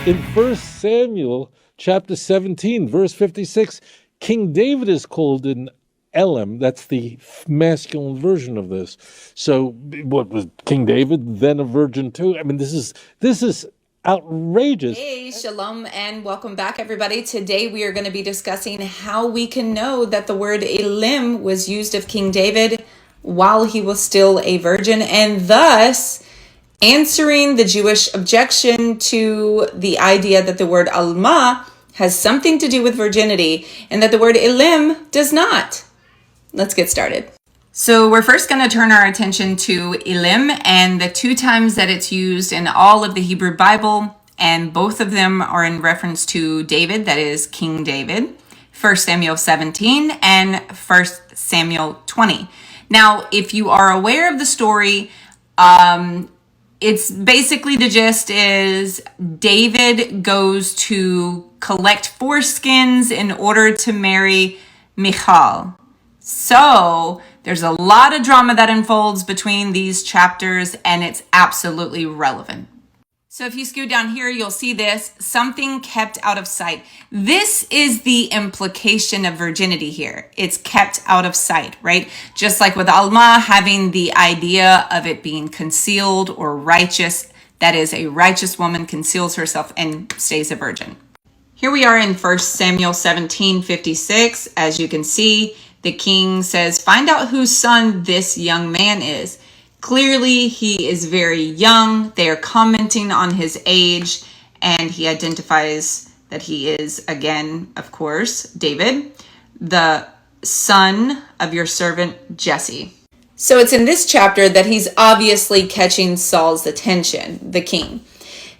In 1 Samuel chapter 17, verse 56, King David is called an Elem. That's the masculine version of this. So what was King David then a virgin too? I mean, this is outrageous. Hey, shalom and welcome back, everybody. Today we are going to be discussing how we can know that the word Elem was used of King David while he was still a virgin, and thus answering the Jewish objection to the idea that the word Almah has something to do with virginity and that the word Elem does not. Let's get started. So we're first going to turn our attention to Elem and the two times that it's used in all of the Hebrew Bible, and both of them are in reference to David, that is King David, 1 Samuel 17 and 1 Samuel 20. Now, if you are aware of the story, it's basically the gist is David goes to collect foreskins in order to marry Michal. So there's a lot of drama that unfolds between these chapters, and it's absolutely relevant. So if you scoot down here, you'll see this, something kept out of sight. This is the implication of virginity here. It's kept out of sight, right? Just like with Almah having the idea of it being concealed or righteous. That is, a righteous woman conceals herself and stays a virgin. Here we are in 1 Samuel 17:56. As you can see, the king says, find out whose son this young man is. Clearly, he is very young. They are commenting on his age, and he identifies that he is, again, of course, David, the son of your servant Jesse. So it's in this chapter that he's obviously catching Saul's attention, the king.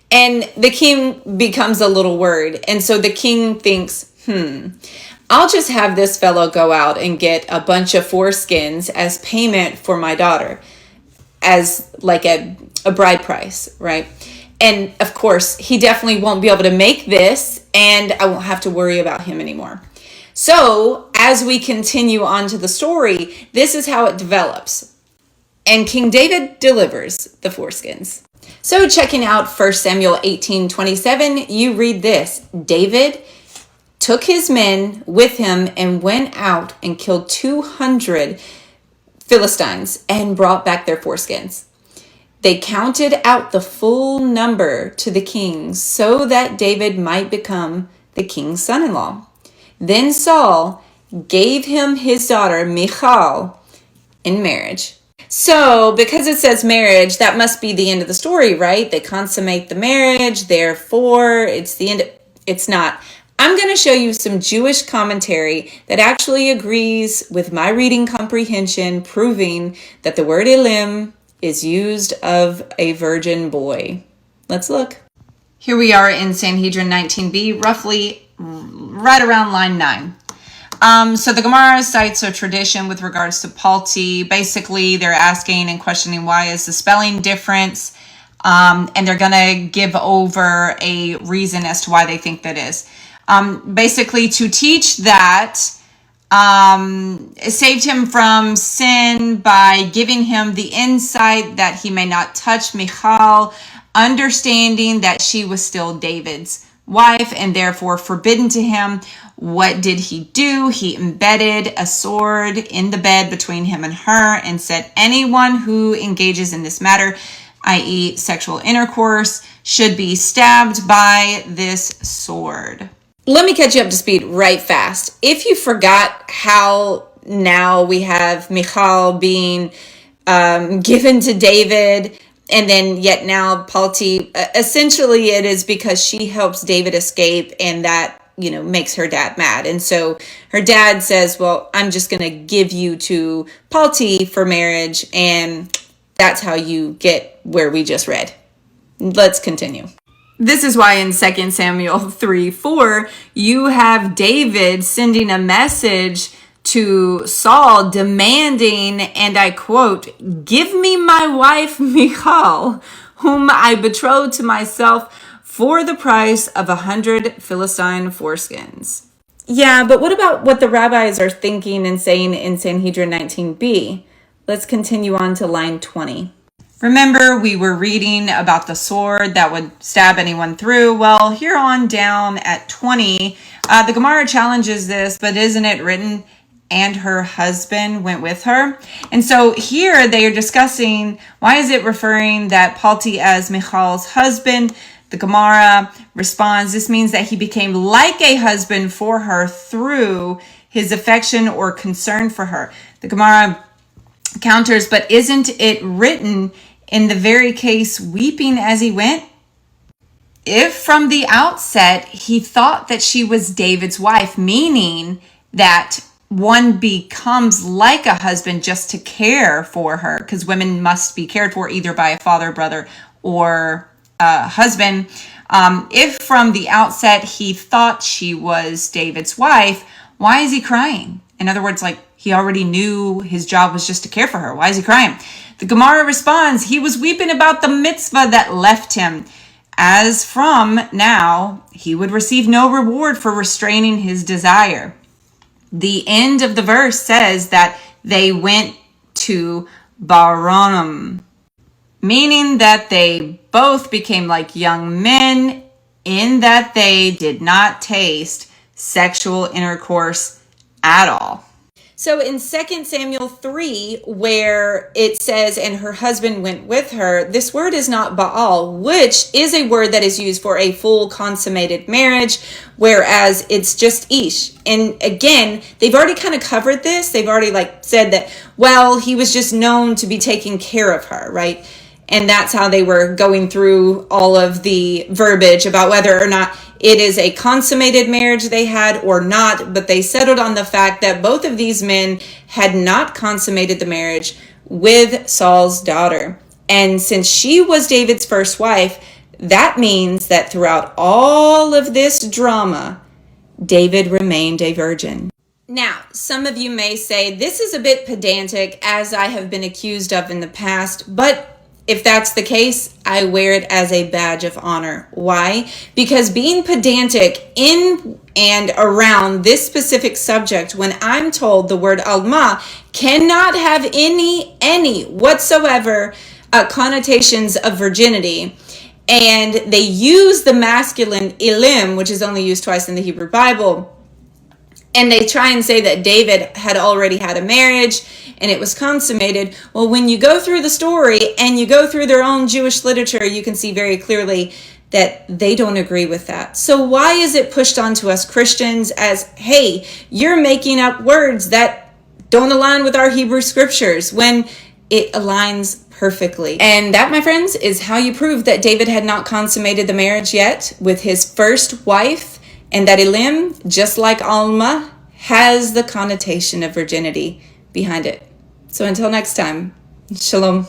And the king becomes a little worried. And so the king thinks, I'll just have this fellow go out and get a bunch of foreskins as payment for my daughter, as like a bride price, right? And of course, he definitely won't be able to make this, and I won't have to worry about him anymore. So as we continue on to the story, this is how it develops. And King David delivers the foreskins. So checking out 1 Samuel 18:27, you read this. David took his men with him and went out and killed 200 Philistines and brought back their foreskins. They counted out the full number to the king so that David might become the king's son-in-law. Then Saul gave him his daughter Michal in marriage. So because it says marriage, that must be the end of the story, right? They consummate the marriage, therefore it's the end. It's not. I'm going to show you some Jewish commentary that actually agrees with my reading comprehension, proving that the word Elem is used of a virgin boy. Let's look. Here we are in Sanhedrin 19b, roughly right around line 9. So the Gemara cites a tradition with regards to palti. Basically, they're asking and questioning why is the spelling difference, and they're going to give over a reason as to why they think that is. Basically to teach that it saved him from sin by giving him the insight that he may not touch Michal, understanding that she was still David's wife and therefore forbidden to him. What did he do? He embedded a sword in the bed between him and her and said, anyone who engages in this matter, i.e. sexual intercourse, should be stabbed by this sword. Let me catch you up to speed right fast. If you forgot how now we have Michal being given to David, and then yet now palti, essentially it is because she helps David escape, and that, makes her dad mad. And so her dad says, well, I'm just going to give you to palti for marriage, and that's how you get where we just read. Let's continue. This is why in 2 Samuel 3:4, you have David sending a message to Saul demanding, and I quote, give me my wife Michal, whom I betrothed to myself for the price of 100 Philistine foreskins. Yeah, but what about what the rabbis are thinking and saying in Sanhedrin 19b? Let's continue on to line 20. Remember, we were reading about the sword that would stab anyone through. Well, here on down at 20, the Gemara challenges this, but isn't it written, and her husband went with her? And so here they are discussing, why is it referring that Palti as Michal's husband? The Gemara responds, this means that he became like a husband for her through his affection or concern for her. The Gemara counters, but isn't it written in the very case weeping as he went? If from the outset he thought that she was David's wife, meaning that one becomes like a husband just to care for her, because women must be cared for either by a father, brother, or a husband. If from the outset he thought she was David's wife, why is he crying? In other words, like, he already knew his job was just to care for her. Why is he crying? The Gemara responds, he was weeping about the mitzvah that left him. As from now, he would receive no reward for restraining his desire. The end of the verse says that they went to Baronim, meaning that they both became like young men in that they did not taste sexual intercourse at all. So in 2 Samuel 3, where it says, and her husband went with her, this word is not Baal, which is a word that is used for a full consummated marriage, whereas it's just Ish. And again, they've already kind of covered this. They've already said that, well, he was just known to be taking care of her, right? And that's how they were going through all of the verbiage about whether or not it is a consummated marriage they had or not. But they settled on the fact that both of these men had not consummated the marriage with Saul's daughter. And since she was David's first wife, that means that throughout all of this drama, David remained a virgin. Now, some of you may say, this is a bit pedantic, as I have been accused of in the past, but if that's the case, I wear it as a badge of honor. Why? Because being pedantic in and around this specific subject, when I'm told the word Almah cannot have any whatsoever connotations of virginity, and they use the masculine Elem, which is only used twice in the Hebrew Bible, and they try and say that David had already had a marriage and it was consummated. Well, when you go through the story and you go through their own Jewish literature, you can see very clearly that they don't agree with that. So why is it pushed onto us Christians as, hey, you're making up words that don't align with our Hebrew scriptures, when it aligns perfectly? And that, my friends, is how you prove that David had not consummated the marriage yet with his first wife, and that Elem, just like Almah, has the connotation of virginity behind it. So until next time, shalom.